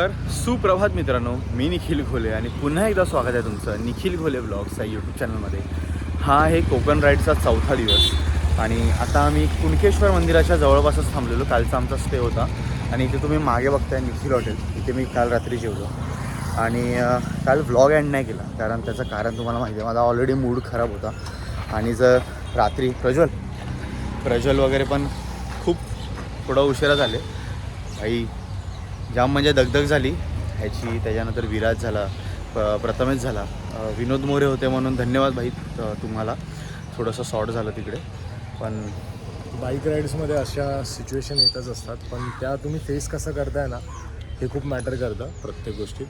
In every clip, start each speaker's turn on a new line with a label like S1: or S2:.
S1: तर सुप्रभात मित्रांनो, मी निखिल घोले आणि पुन्हा एकदा स्वागत आहे तुमचं निखिल घोले ब्लॉग्स या यूट्यूब चॅनलमध्ये. हा आहे कोकण राईडचा चौथा दिवस आणि आता आम्ही कुणकेश्वर मंदिराच्या जवळपासच थांबलेलो. कालचा आमचा स्टे होता आणि इथे तुम्ही मागे बघताय निखिल हॉटेल, इथे मी काल रात्री जेवलो आणि काल व्लॉग एंड नाही केला कारण त्याचं कारण तुम्हाला माहिती आहे, माझा ऑलरेडी मूड खराब होता. आणि जर रात्री प्रज्वल वगैरे पण खूप थोडं उशिरा झाले भाई, जाम म्हणजे दगदग झाली ह्याची. त्याच्यानंतर विराज झाला, प्रथमेश झाला, विनोद मोरे होते म्हणून धन्यवाद भाई तुम्हाला. थोडंसं शॉर्ट झालं तिकडे, पण
S2: बाईक राईड्समध्ये अशा सिच्युएशन येतच असतात, पण त्या तुम्ही फेस कसं करताय ना हे खूप मॅटर करतं प्रत्येक गोष्टीत.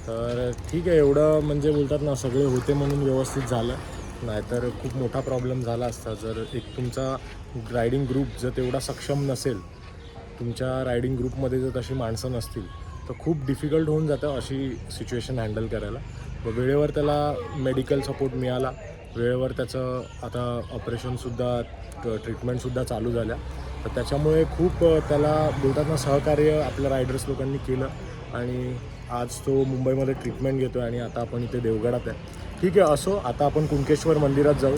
S2: तर ठीक आहे, एवढं म्हणजे बोलतात ना सगळे होते म्हणून व्यवस्थित झालं, नाहीतर खूप मोठा प्रॉब्लेम झाला असता. जर एक तुमचा रायडिंग ग्रुप जर तेवढा सक्षम नसेल, तुमच्या रायडिंग ग्रुपमध्ये जर तशी माणसं नसतील तर खूप डिफिकल्ट होऊन जातं अशी सिच्युएशन हँडल करायला. वेळेवर त्याला मेडिकल सपोर्ट मिळाला, वेळेवर त्याचं आता ऑपरेशनसुद्धा ट्रीटमेंटसुद्धा चालू झाल्या, तर त्याच्यामुळे खूप त्याला बोलतात ना सहकार्य आपल्या रायडर्स लोकांनी केलं आणि आज तो मुंबईमध्ये ट्रीटमेंट घेतो आहे आणि आता आपण इथे देवगडात आहे. ठीक आहे, असो, आता आपण कुणकेश्वर मंदिरात जाऊ.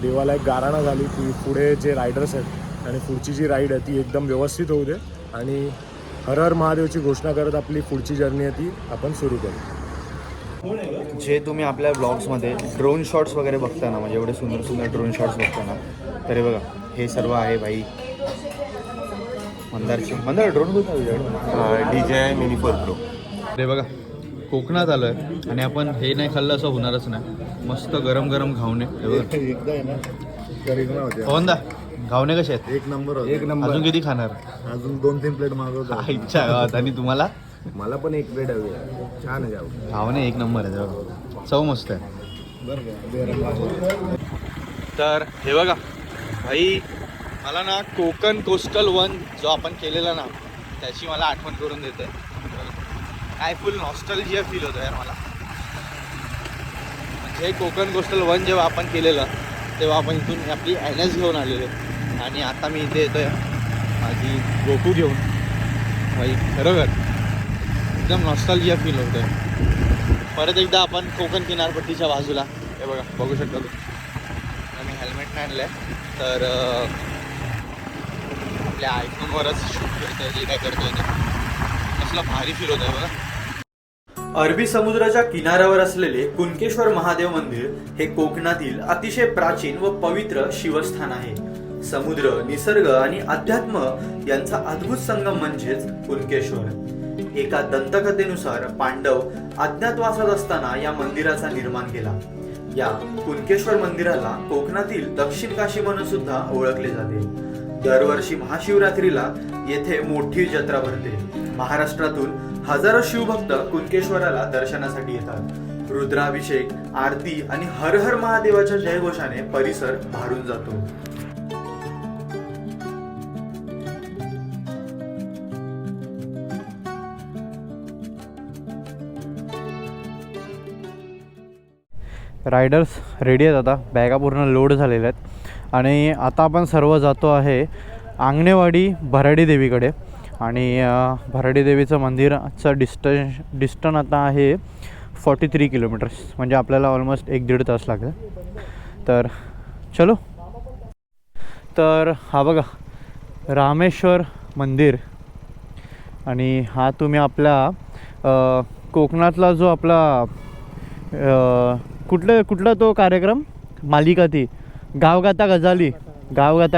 S2: देवाला एक गाराणा झाली की पुढे जे रायडर्स आहेत आणि पुढची जी राईड आहे ती एकदम व्यवस्थित होऊ दे आणि हर हर महादेवची घोषणा करत आपली पुढची जर्नी आहे ती आपण सुरू करू.
S1: जे तुम्ही आपल्या ब्लॉग्समध्ये ड्रोन शॉट्स वगैरे बघता ना, म्हणजे एवढे सुंदर सुंदर ड्रोन शॉट्स बघता ना, तरी बघा हे सर्व आहे भाई मंदार ड्रोन बोलता
S3: DJI Mini 4 Pro.
S1: अरे बघा कोकणात आलो आहे आणि आपण हे नाही खाल्लं असं होणारच नाही. मस्त गरम गरम घावणे
S3: एकदा आहे ना करिश्मा होते.
S1: होंदा घावणे कसे आहेत?
S3: एक नंबर होते. एक नंबर.
S1: अजून किती खाणार?
S3: अजून 2-3 प्लेट मागवतो.
S1: इच्छा आहे. आणि तुम्हाला?
S3: मला पण एक प्लेट हवी आहे. छान आहे
S1: घावणे एक नंबर आहे, चव मस्त आहे. तर हे बघा भाई, मला ना कोकण कोस्टल वन जो आपण केलेला ना त्याची मला आठवण करून देते. काय फुल नॉस्टॅल्जिया फील होतं यार मला. म्हणजे कोकण कोस्टल वन जेव्हा आपण केलेलं तेव्हा आपण इथून आपली NS घेऊन आलेलो आणि आता मी इथे येतोय माझी गोकू घेऊन. भाई खरोखर एकदम नॉस्टॅल्जिया फील होतं आहे. परत एकदा आपण कोकण किनारपट्टीच्या बाजूला, हे बघा बघू शकता तुम्ही, मी हेल्मेट नाही आणलं आहे तर आपल्या आयफोनवरच शूट करतोय जे काय करतोय ते. कसला भारी फील होत आहे बघा. अरबी समुद्राच्या किनाऱ्यावर असलेले कुणकेश्वर महादेव मंदिर हे कोकणातील अतिशय प्राचीन व पवित्र शिवस्थान आहे. समुद्र, निसर्ग आणि अध्यात्म यांचा अद्भुत संगम म्हणजेच कुणकेश्वर. एका दंतकथेनुसार पांडव अज्ञातवासात असताना या मंदिराचा निर्माण केला. या कुणकेश्वर मंदिराला कोकणातील दक्षिण काशी म्हणून सुद्धा ओळखले जाते. दरवर्षी महाशिवरात्रीला येथे मोठी जत्रा भरते. महाराष्ट्रातून हजारो शिवभक्त कुणकेश्वराला दर्शनासाठी येतात. रुद्राभिषेक, आरती आणि हर हर महादेवाच्या जयघोषाने परिसर भारून जातो. रायडर्स रेडी आहेत, आता बॅगा पूर्ण लोड झालेल्या आहेत आणि आता आपण सर्व जातो आहे आंगणेवाडी भराडी देवीकडे. आणि भराडी देवीचं मंदिराचं डिस्टन्स आता आहे 43 किलोमीटर्स, म्हणजे आपल्याला ऑलमोस्ट 1-1.5 तास लागेल. तर चलो. तर हा बघा रामेश्वर मंदिर आणि हा तुम्ही आपल्या कोकणातला जो आपला कुठला तो कार्यक्रम मालिका ती गावगाता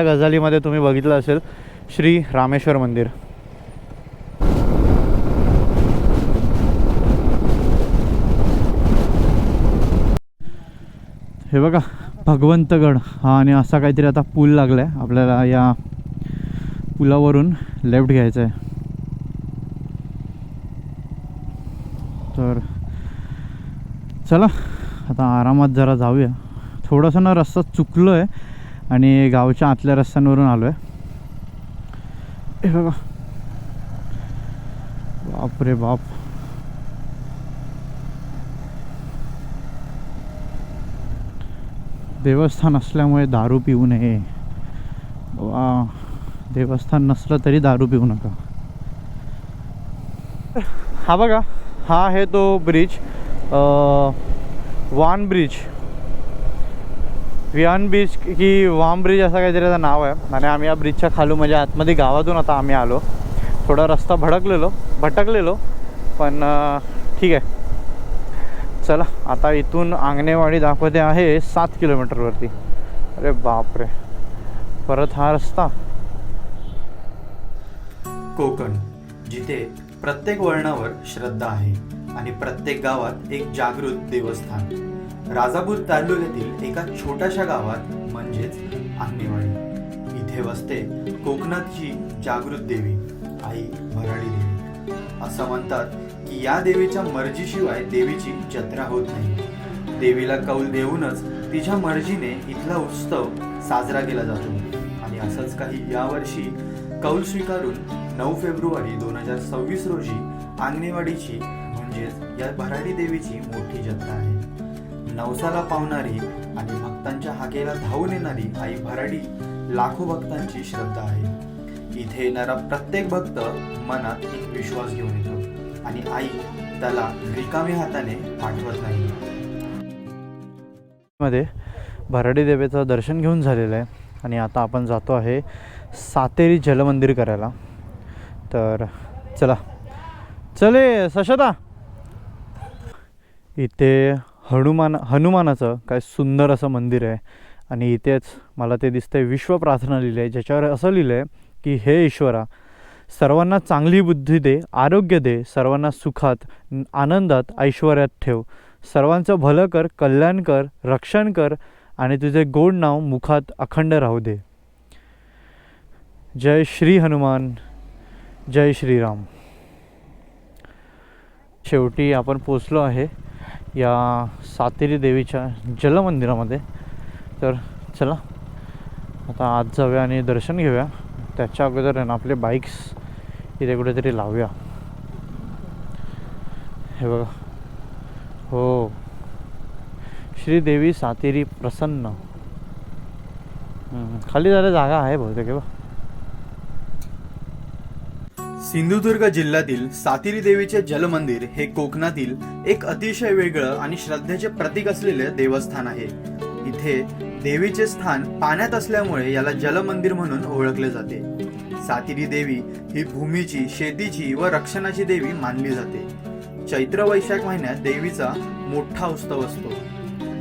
S1: गझालीमध्ये तुम्ही बघितलं असेल श्री रामेश्वर मंदिर. हे बघा भगवंतगड हा, आणि असा काहीतरी आता पूल लागला आहे आपल्याला. या पुलावरून लेफ्ट घ्यायचं आहे. तर चला आता आरामात जरा जाऊया. थोडंसं ना रस्ता चुकलो आहे आणि गावच्या आतल्या रस्त्यांवरून आलो आहे. हे बघा बाप रे बाप. देवस्थान असल्यामुळे दारू पिऊ नये. देवस्थान नसलं तरी दारू पिऊ नका. हा बघा, हा आहे तो ब्रिज, वान ब्रिज, विहान ब्रिज की वाम ब्रिज असं काहीतरी त्याचं नाव आहे. आणि आम्ही या ब्रिजच्या खालून म्हणजे आतमध्ये गावातून आता आम्ही आलो. थोडा रस्ता भटकलेलो पण ठीक आहे. चला आता इथून आंगणेवाडी दाखवते आहे 7 किलोमीटरवरती. अरे बापरे, परत हा रस्ता. कोकण, जिथे प्रत्येक वळणावर श्रद्धा आहे आणि प्रत्येक गावात एक जागृत देवस्थान. राजापूर तालुक्यातील एका छोट्याशा गावात म्हणजेच आंगणेवाडी इथे वसते कोकणातची जागृत देवी आई भराडी देवी. असं म्हणतात की या देवीच्या मर्जीशिवाय देवीची जत्रा होत नाही. देवीला कौल देऊनच तिच्या मर्जीने इथला उत्सव साजरा केला जातो. आणि असंच काही यावर्षी कौल स्वीकारून 9 फेब्रुवारी 2026 रोजी आंगणेवाडीची म्हणजेच या भराडी देवीची मोठी जत्रा आहे. नवसाला पावणारी आणि भक्तांच्या हाकेला धावून येणारी आई भराडी लाखो भक्तांची श्रद्धा आहे. इथे येणारा प्रत्येक भक्त मनात एक विश्वास घेऊन येतो आणि आई त्याला रिकाम्या हाताने पाठवत नाही. मध्ये भराडी देवीचं दर्शन घेऊन झालेलं आहे आणि आता आपण जातो आहे सातेरी जलमंदिर करायला. तर चले सशता. इथे हनुमानाचं काय सुंदर असं मंदिर आहे आणि इथेच मला ते दिसतंय विश्व प्रार्थना लिहिलं आहे, ज्याच्यावर असं लिहिलं आहे की हे ईश्वरा, सर्वांना चांगली बुद्धी दे, आरोग्य दे, सर्वांना सुखात, आनंदात, ऐश्वर्यात ठेव, सर्वांचं भलं कर, कल्याण कर, रक्षण कर आणि तुझे गोड नाव मुखात अखंड राहू दे. जय श्री हनुमान, जय श्रीराम. शेवटी आपण पोचलो आहे या सातेरी देवीच्या जलमंदिरामध्ये. तर चला आता आत जाऊया आणि दर्शन घेऊया. त्याच्या अगोदर आहे ना आपले बाईक्स इथे कुठेतरी लावूया. हे बघा, हो, श्रीदेवी सातेरी प्रसन्न. खाली जरा जागा आहे बहुतेक. बघा, सिंधुदुर्ग जिल्ह्यातील सातेरी देवीचे जलमंदिर हे कोकणातील एक अतिशय वेगळं आणि श्रद्धेचे प्रतीक असलेले देवस्थान आहे. इथे देवीचे स्थान पाण्यात असल्यामुळे याला जलमंदिर म्हणून ओळखले जाते. सातेरी देवी ही भूमीची, शेतीची व रक्षणाची देवी मानली जाते. चैत्र वैशाख महिन्यात देवीचा मोठा उत्सव असतो.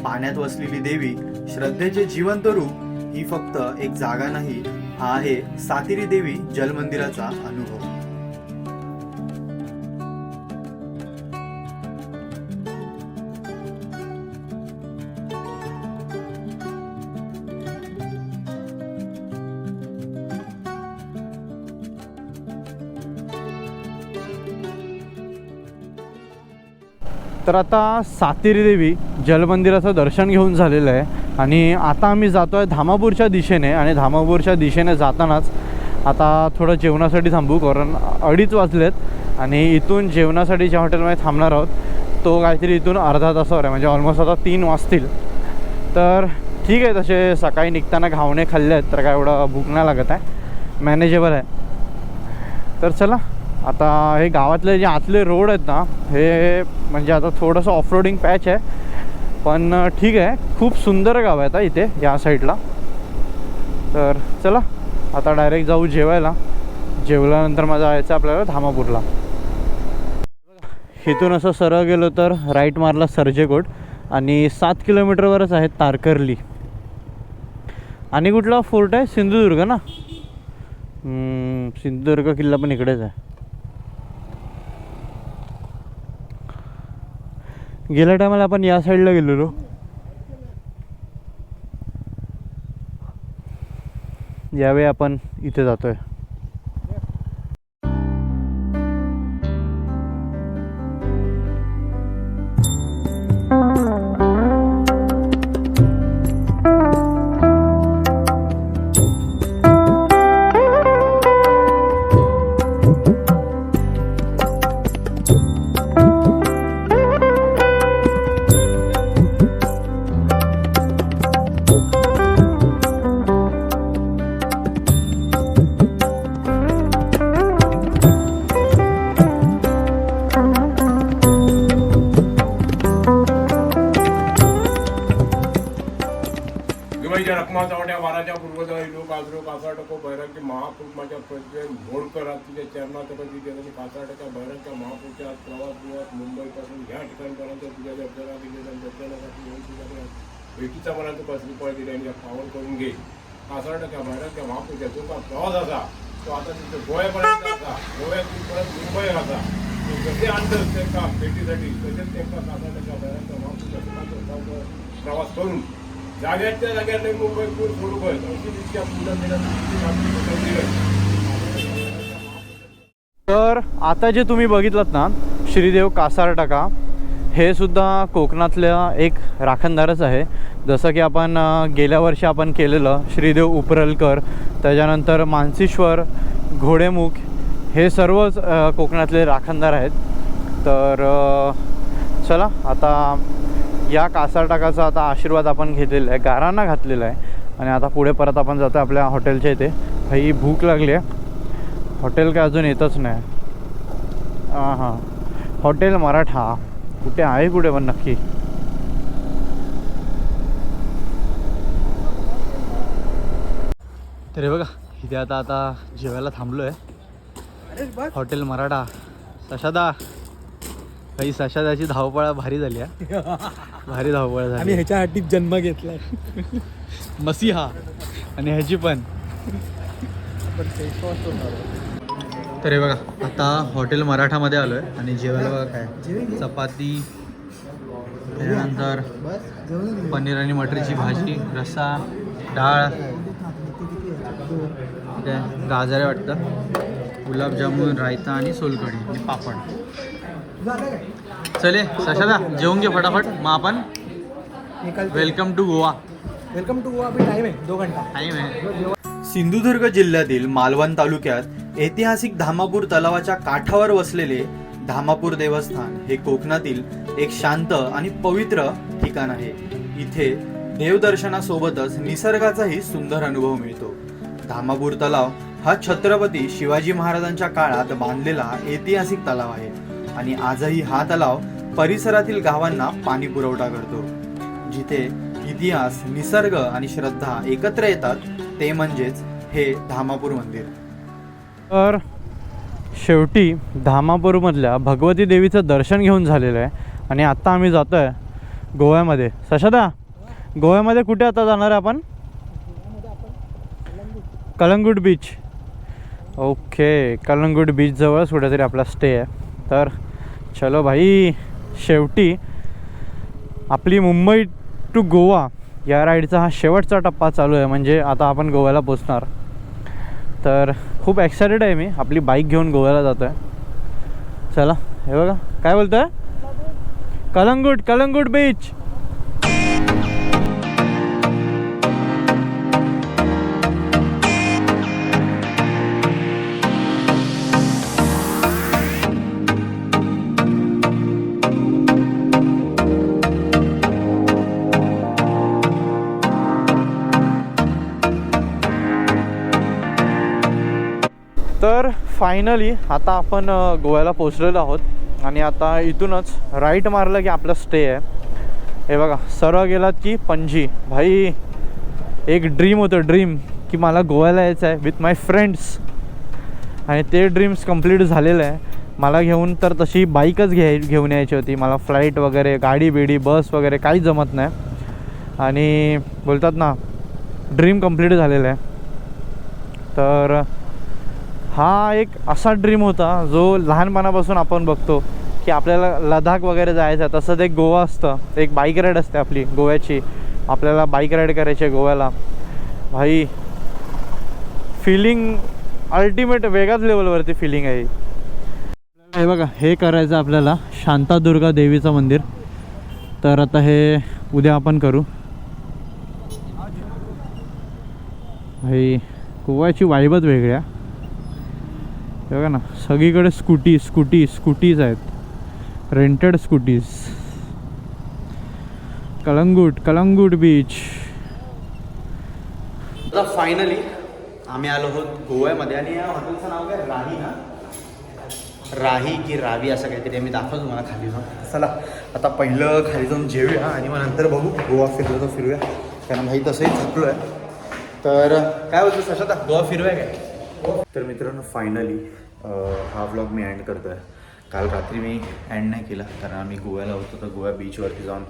S1: पाण्यात वसलेली देवी श्रद्धेचे जिवंत रूप ही फक्त एक जागा नाही, हा आहे सातेरी देवी जलमंदिराचा अनुभव. तर आता सातेरी देवी जलमंदिराचं दर्शन घेऊन झालेलं आहे आणि आता आम्ही जातो आहे धामापूरच्या दिशेने. आणि धामापूरच्या दिशेने जातानाच आता थोडं जेवणासाठी थांबू, कारण 2:30 वाजलेत आणि इथून जेवणासाठी ज्या हॉटेलमध्ये थांबणार आहोत तो काहीतरी इथून अर्धा तासावर आहे, म्हणजे ऑलमोस्ट आता 3 वाजतील. तर ठीक आहे, तसे सकाळी निघताना घावणे खाल्ले आहेत तर काय एवढं भूक नाही लागत आहे, मॅनेजेबल आहे. तर चला आता हे गावातले जे आतले रोड आहेत ना, हे म्हणजे आता थोडंसं ऑफरोडिंग पॅच आहे पण ठीक आहे, खूप सुंदर गाव आहे आता इथे या साईडला. तर चला आता डायरेक्ट जाऊ जेवायला. जेवल्यानंतर माझं जायचं आपल्याला धामापूरला. इथून असं सरळ गेलो तर राईट मारला सर्जेकोट आणि 7 किलोमीटरवरच आहे तारकर्ली. आणि कुठला फोर्ट आहे? सिंधुदुर्ग ना. सिंधुदुर्ग किल्ला पण इकडेच आहे. गेल्या टायमाला आपण या साईडला गेलेलो. यावेळी आपण इथे जातोय.
S4: माझ्या वाराच्या पूर्वजाई लोक आजरो कासाटको बैराग्य महापुरुष माझ्या प्रज्ञ घोडकर तुझ्या चरणात त्यांनी कासाटका बैराग्य महापुरुषात प्रवास मुंबईपासून ह्या ठिकाणपर्यंत तुझ्या दर्शनासाठी येऊन तुझ्या भेटीचा मला तू कसली पळ दिली आणि पावन करून घे कासाटका बैराग्य महापुरुषा जो का प्रवास असा तो आता तिथे गोव्यापर्यंत असा गोव्यातून परत मुंबई असा जसे आणतं त्यांना भेटीसाठी तसेच त्यांना कासाटका बैराग्य महापुरुषा प्रवास करून जाग्याच्या जाग्याने मुंबई पूर सोडू अशी
S1: तर आता जे तुम्ही बघितलं ना श्रीदेव कासारटाका हे सुद्धा कोकणातल्या एक राखणदारच आहे. जसं की आपण गेल्या वर्षी आपण केलेलं श्रीदेव उपरलकर, त्याच्यानंतर मानसीश्वर, घोडेमुख हे सर्वच कोकणातले राखणदार आहेत. तर चला आता या कासारटाकाचा आता आशीर्वाद आपण घेतलेला आहे, गारांना घातलेला आहे आणि आता पुढे परत आपण जातो आपल्या हॉटेलच्या इथे. काही भूक लागली आहे, हॉटेल काय अजून येतच नाही. हां हॉटेल मराठा कुठे आहे कुठे पण नक्की. तर हे बघा इथे आता जेवायला थांबलो आहे हॉटेल मराठा. सशादा काही सशादाची धावपळ भारी झाली आहे, भारी धावपळ झाली.
S2: आणि ह्याच्यासाठी जन्म घेतला
S1: मसीहा आणि ह्याची पण. तर हे बघा आता हॉटेल मराठामध्ये आलो आहे आणि जेवायला बघा काय चपाती, त्यानंतर पनीर आणि मटरीची भाजी, रस्सा, डाळ, गाजरे वाटतं, गुलाबजामुन, रायता आणि सोलकढी आणि पापड. चले सशादा जेवून घे फटाफट, मग आपण welcome to Goa.
S2: Welcome to Goa. अभी टाइम है 2 घंटा
S1: टाइम आहे. सिंधुदुर्ग जिल्ह्यातील मालवण तालुक्यात ऐतिहासिक धामापूर तलावाच्या काठावर वसलेले धामापूर देवस्थान हे कोकणातील एक शांत आणि पवित्र ठिकाण आहे. इथे देवदर्शनासोबतच निसर्गाचाही सुंदर अनुभव मिळतो. धामापूर तलाव हा छत्रपती शिवाजी महाराजांच्या काळात बांधलेला ऐतिहासिक तलाव आहे आणि आजही हा तलाव परिसरातील गावांना पाणी पुरवठा करतो. जिथे इतिहास, निसर्ग आणि श्रद्धा एकत्र येतात ते म्हणजेच हे धामापूर मंदिर. तर शेवटी धामापूरमधल्या भगवती देवीचं दर्शन घेऊन झालेलं आहे आणि आत्ता आम्ही जातो आहे गोव्यामध्ये. सशादा गोव्यामध्ये कुठे आता जाणार आहे आपण? Calangute beach. Okay, Calangute beach जवळच कुठेतरी आपला स्टे आहे. तर चलो भाई, शेवटी आपली मुंबई टू गोवा या राईडचा हा शेवटचा टप्पा चालू आहे. म्हणजे आता आपण गोव्याला पोचणार. तर खूप एक्सायटेड आहे मी, आपली बाईक घेऊन गोव्याला जातो आहे. चला हे बघा काय बोलतो आहे, कलंगूट बीच. तर फायनली आता आपण गोव्याला पोचलेलो आहोत आणि आता इथूनच राईट मारलं की आपलं स्टे आहे. हे बघा सरळ गेलात की पणजी. भाई एक ड्रीम होतं, ड्रीम की मला गोव्याला यायचं आहे विथ माय फ्रेंड्स आणि ते ड्रीम्स कंप्लीट झालेलं आहे. मला घेऊन तर तशी बाईकच घेऊन यायची होती. मला फ्लाईट वगैरे, गाडी बिडी, बस वगैरे काही जमत नाही आणि बोलतात ना ड्रीम कंप्लीट झालेला आहे. तर हा एक असा ड्रीम होता जो लहानपणापासून आपण बघतो की आपल्याला लडाख वगैरे जायचं आहे. तसंच एक गोवा असतं, एक बाईक राईड असते आपली गोव्याची. आपल्याला बाईक राईड करायची आहे गोव्याला. भाई फिलिंग अल्टिमेट वेगळ्याच लेवलवरती फिलिंग आहे. हे बघा हे करायचं आपल्याला शांतादुर्गा देवीचं मंदिर. तर आता हे उद्या आपण करू. भाई गोव्याची वाईबच वेगळी आहे. बघा ना सगळीकडे स्कूटीज आहेत, रेंटेड स्कूटीज. कलंगूट बीच. आता फायनली आम्ही आलो आहोत गोव्यामध्ये आणि या हॉटेलचं नाव काय, राही ना, राही की रावी असं काहीतरी. आम्ही दाखवतो तुम्हाला खाली जाऊन. चला आता पहिलं खाली जाऊन जेवूया आणि मग नंतर बघू गोवा फिरलो तर फिरूया, कारण भाई तसंही थकलो आहे. तर काय होतं सशाता गोवा फिरवाय काय? तर मित्रांनो फायनली हा व्लॉग मी एंड करतो आहे. काल रात्री मी एंड नाही केला कारण आम्ही गोव्याला होतो तर गोवा बीचवरती जाऊन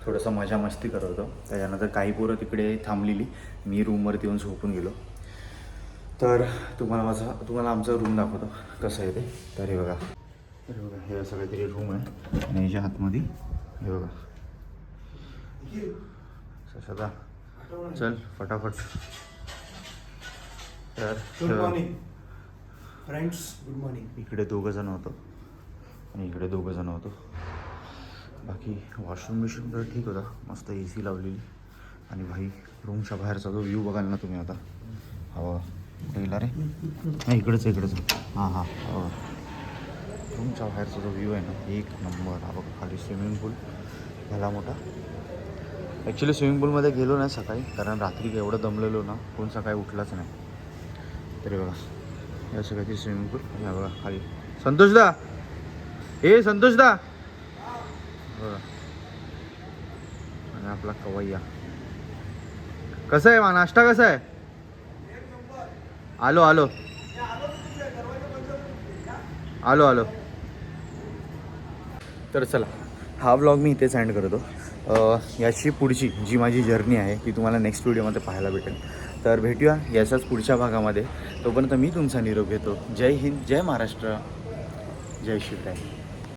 S1: थोडंसं मजा मस्ती करत होतो. त्याच्यानंतर काही पोरं तिकडे थांबलेली, मी रूमवरती येऊन झोपून गेलो. तर तुम्हाला आमचा रूम दाखवतो कसं आहे ते. तर हे बघा हे असं काहीतरी रूम आहे आणि याच्या आतमध्ये हे बघा. सशाता चल फटाफट. तर
S5: good morning friends, good morning.
S1: इकडे 2 जण होतो आणि इकडे 2 जण होतो. बाकी वॉशरूम बिशरूम तर ठीक होता, मस्त AC लावलेली. आणि भाई रूमच्या बाहेरचा जो व्ह्यू बघाल ना तुम्ही आता, हवा गेला रे हां इकडेच हां रूमच्या बाहेरचा जो व्ह्यू आहे ना एक नंबर. हा बघा खाली स्विमिंग पूल भला मोठा. ॲक्च्युली स्विमिंग पूलमध्ये गेलो नाही सकाळी कारण रात्री एवढं दमलेलो ना, कोण सकाळी उठलाच नाही. तरी बघा हे असं काहीतरी स्विमिंग पूल. ह्या बघा खाली संतोषदा, संतोषदा बघा. आणि आपला कवय्या कसं आहे मा नाश्ता कसा आहे? आलो तर चला हा व्लॉग मी इथेच एंड करतो. याची पुढची जी माझी जर्नी आहे ती तुम्हाला नेक्स्ट व्हिडिओमध्ये पाहायला भेटेल. तर भेटूया याच्याच पुढच्या भागामध्ये. तोपर्यंत मी तुमचा निरोप घेतो. जय हिंद, जय महाराष्ट्र, जय शिवराय.